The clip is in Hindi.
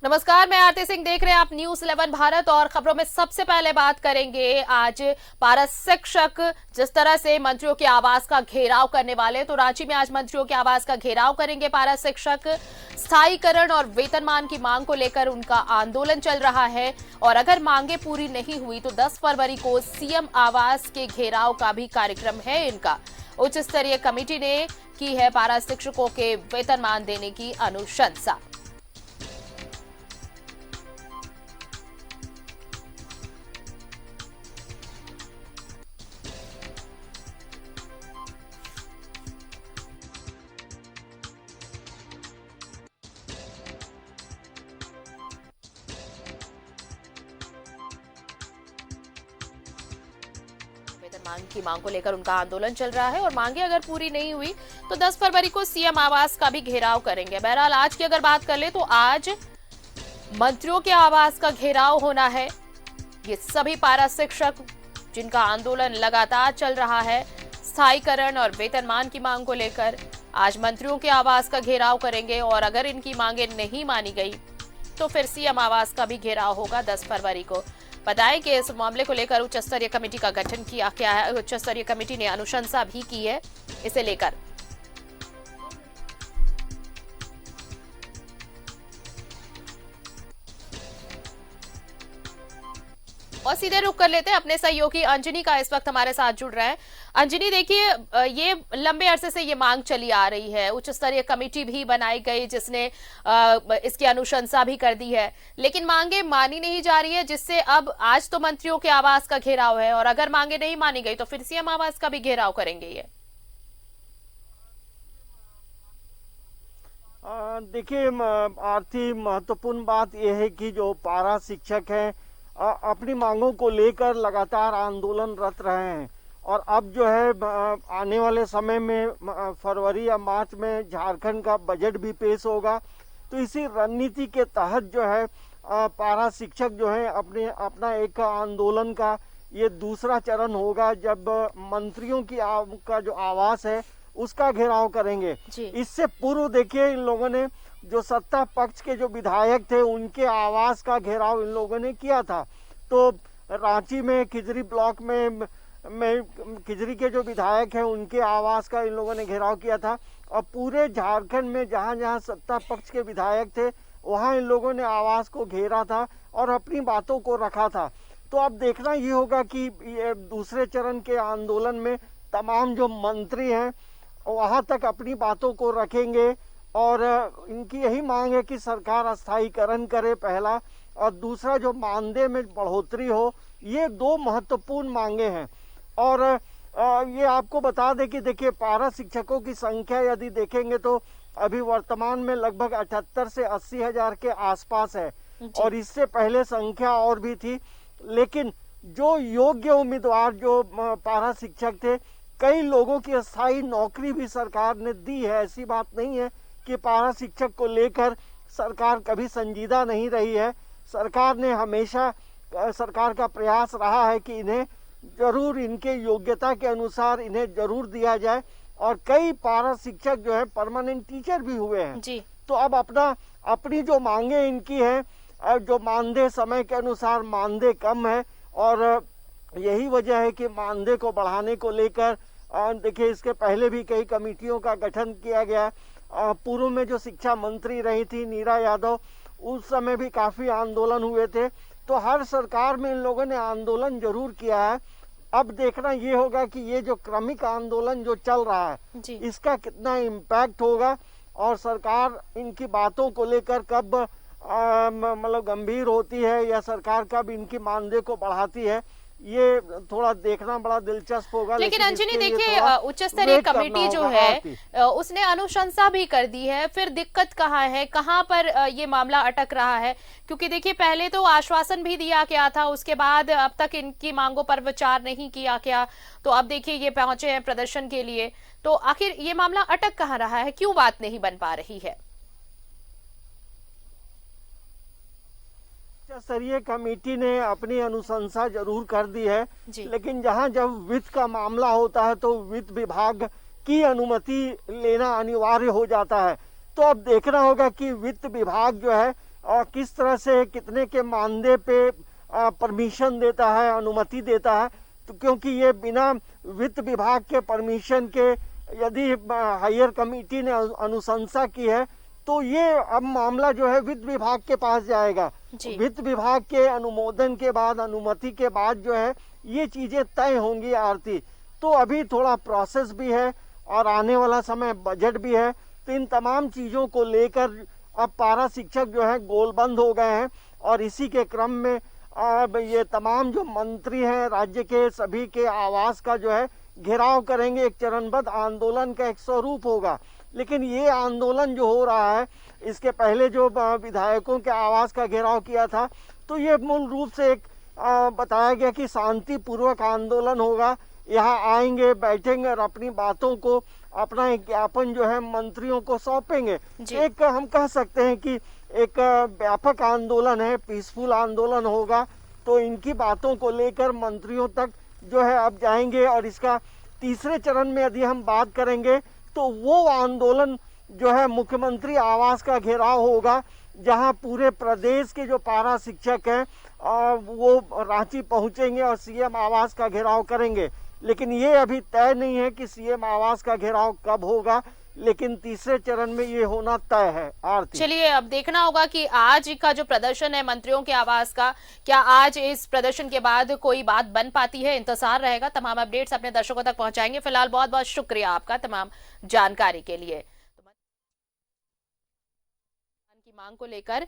नमस्कार, मैं आरती सिंह। देख रहे हैं आप न्यूज 11 भारत और खबरों में सबसे पहले बात करेंगे आज पारा शिक्षक जिस तरह से मंत्रियों के आवास का घेराव करने वाले, तो रांची में आज मंत्रियों के आवास का घेराव करेंगे पारा शिक्षक। स्थायीकरण और वेतनमान की मांग को लेकर उनका आंदोलन चल रहा है और अगर मांगे पूरी नहीं हुई तो 10 फरवरी को सीएम आवास के घेराव का भी कार्यक्रम है इनका। उच्च स्तरीय कमेटी ने की है पारा शिक्षकों के वेतनमान देने की अनुशंसा। वेतनमान की मांग को लेकर उनका आंदोलन चल रहा है और मांगे अगर पूरी नहीं हुई तो 10 फरवरी को सीएम आवास का भी घेराव करेंगे। बहरहाल आज की अगर बात कर ले तो आज मंत्रियों के आवास का घेराव होना है। ये सभी पारा शिक्षक जिनका आंदोलन लगातार चल रहा है स्थायीकरण और वेतनमान की मांग को लेकर आज मंत्रियों के आवास का घेराव करेंगे और अगर इनकी मांगे नहीं मानी गई तो फिर सीएम आवास का भी घेराव होगा 10 फरवरी को। बताएं कि इस मामले को लेकर उच्च स्तरीय कमेटी का गठन किया गया है। उच्च स्तरीय कमेटी ने अनुशंसा भी की है इसे लेकर। और सीधे रुक कर लेते हैं अपने सहयोगी अंजनी का, इस वक्त हमारे साथ जुड़ रहे हैं। अंजनी, देखिए ये लंबे अरसे से ये मांग चली आ रही है, उच्च स्तरीय कमेटी भी बनाई गई जिसने इसकी अनुशंसा भी कर दी है, लेकिन मांगे मानी नहीं जा रही है, जिससे अब आज तो मंत्रियों के आवास का घेराव है और अगर मांगे नहीं मानी गई तो फिर सीएम आवास का भी घेराव करेंगे ये। देखिए आरती, महत्वपूर्ण बात यह है कि जो पारा शिक्षक हैं अपनी मांगों को लेकर लगातार आंदोलनरत रहे हैं और अब जो है आने वाले समय में फरवरी या मार्च में झारखंड का बजट भी पेश होगा। तो इसी रणनीति के तहत जो है पारा शिक्षक जो है अपना एक आंदोलन का ये दूसरा चरण होगा जब मंत्रियों की का जो आवास है उसका घेराव करेंगे। इससे पूर्व देखिए इन लोगों ने जो सत्ता पक्ष के जो विधायक थे उनके आवास का घेराव इन लोगों ने किया था। तो रांची में खिजरी ब्लॉक में खिजरी के जो विधायक हैं उनके आवास का इन लोगों ने घेराव किया था और पूरे झारखंड में जहां जहां सत्ता पक्ष के विधायक थे वहां इन लोगों ने आवास को घेरा था और अपनी बातों को रखा था। तो अब देखना ये होगा कि ये दूसरे चरण के आंदोलन में तमाम जो मंत्री हैं वहां तक अपनी बातों को रखेंगे और इनकी यही मांग है कि सरकार स्थायीकरण करे पहला, और दूसरा जो मानदेय में बढ़ोतरी हो। ये दो महत्वपूर्ण मांगे हैं। और ये आपको बता दें कि देखिए पारा शिक्षकों की संख्या यदि देखेंगे तो अभी वर्तमान में लगभग 78 से 80 हजार के आसपास है और इससे पहले संख्या और भी थी, लेकिन जो योग्य उम्मीदवार जो पारा शिक्षक थे कई लोगों की स्थायी नौकरी भी सरकार ने दी है। ऐसी बात नहीं है कि पारा शिक्षक को लेकर सरकार कभी संजीदा नहीं रही है। सरकार ने हमेशा सरकार का प्रयास रहा है कि इन्हें जरूर इनके योग्यता के अनुसार इन्हें जरूर दिया जाए और कई पारा शिक्षक जो है परमानेंट टीचर भी हुए हैं जी। तो अब अपनी जो मांगे इनकी है, जो मानदेय समय के अनुसार मानदेय कम है और यही वजह है कि मानदेय को बढ़ाने को लेकर देखिए इसके पहले भी कई कमेटियों का गठन किया गया। पूर्व में जो शिक्षा मंत्री रही थी नीरा यादव, उस समय भी काफी आंदोलन हुए थे। तो हर सरकार में इन लोगों ने आंदोलन जरूर किया है। अब देखना ये होगा कि ये जो क्रमिक आंदोलन जो चल रहा है इसका कितना इम्पैक्ट होगा और सरकार इनकी बातों को लेकर कब मतलब गंभीर होती है या सरकार कब इनकी मानदेय को बढ़ाती है, ये थोड़ा देखना बड़ा दिलचस्प होगा। लेकिन अंजनी देखिए उच्च स्तरीय कमेटी जो है उसने अनुशंसा भी कर दी है, फिर दिक्कत कहाँ है, कहाँ पर ये मामला अटक रहा है? क्योंकि देखिए पहले तो आश्वासन भी दिया गया था, उसके बाद अब तक इनकी मांगों पर विचार नहीं किया गया, तो अब देखिए ये पहुंचे हैं प्रदर्शन के लिए। तो आखिर ये मामला अटक कहाँ रहा है, क्यों बात नहीं बन पा रही है? स्तरीय कमेटी ने अपनी अनुशंसा जरूर कर दी है, लेकिन जहां जब वित्त का मामला होता है तो वित्त विभाग की अनुमति लेना अनिवार्य हो जाता है। तो अब देखना होगा कि वित्त विभाग जो है किस तरह से कितने के मानदेय पे परमिशन देता है, अनुमति देता है। तो क्योंकि ये बिना वित्त विभाग के परमिशन के यदि हायर कमेटी ने अनुशंसा की है तो ये अब मामला जो है वित्त विभाग के पास जाएगा। वित्त विभाग के अनुमोदन के बाद, अनुमति के बाद जो है ये चीजें तय होंगी आरती। तो अभी थोड़ा प्रोसेस भी है और आने वाला समय बजट भी है। तो इन तमाम चीजों को लेकर अब पारा शिक्षक जो है गोलबंद हो गए हैं और इसी के क्रम में अब ये तमाम जो मंत्री हैं राज्य के, सभी के आवास का जो है घेराव करेंगे। एक चरणबद्ध आंदोलन का एक स्वरूप होगा। लेकिन ये आंदोलन जो हो रहा है, इसके पहले जो विधायकों के आवास का घेराव किया था, तो ये मूल रूप से एक बताया गया कि शांतिपूर्वक आंदोलन होगा। यहाँ आएंगे, बैठेंगे और अपनी बातों को, अपना एक ज्ञापन जो है मंत्रियों को सौंपेंगे। एक हम कह सकते हैं कि एक व्यापक आंदोलन है, पीसफुल आंदोलन होगा। तो इनकी बातों को लेकर मंत्रियों तक जो है अब जाएंगे। और इसका तीसरे चरण में यदि हम बात करेंगे तो वो आंदोलन जो है मुख्यमंत्री आवास का घेराव होगा, जहां पूरे प्रदेश के जो पारा शिक्षक हैं वो रांची पहुंचेंगे और सीएम आवास का घेराव करेंगे। लेकिन ये अभी तय नहीं है कि सीएम आवास का घेराव कब होगा, लेकिन तीसरे चरण में ये होना तय है। आरती, चलिए अब देखना होगा कि आज का जो प्रदर्शन है मंत्रियों के आवास का, क्या आज इस प्रदर्शन के बाद कोई बात बन पाती है। इंतजार रहेगा। तमाम अपडेट्स अपने दर्शकों तक पहुंचाएंगे। फिलहाल बहुत बहुत शुक्रिया आपका तमाम जानकारी के लिए। की मांग को लेकर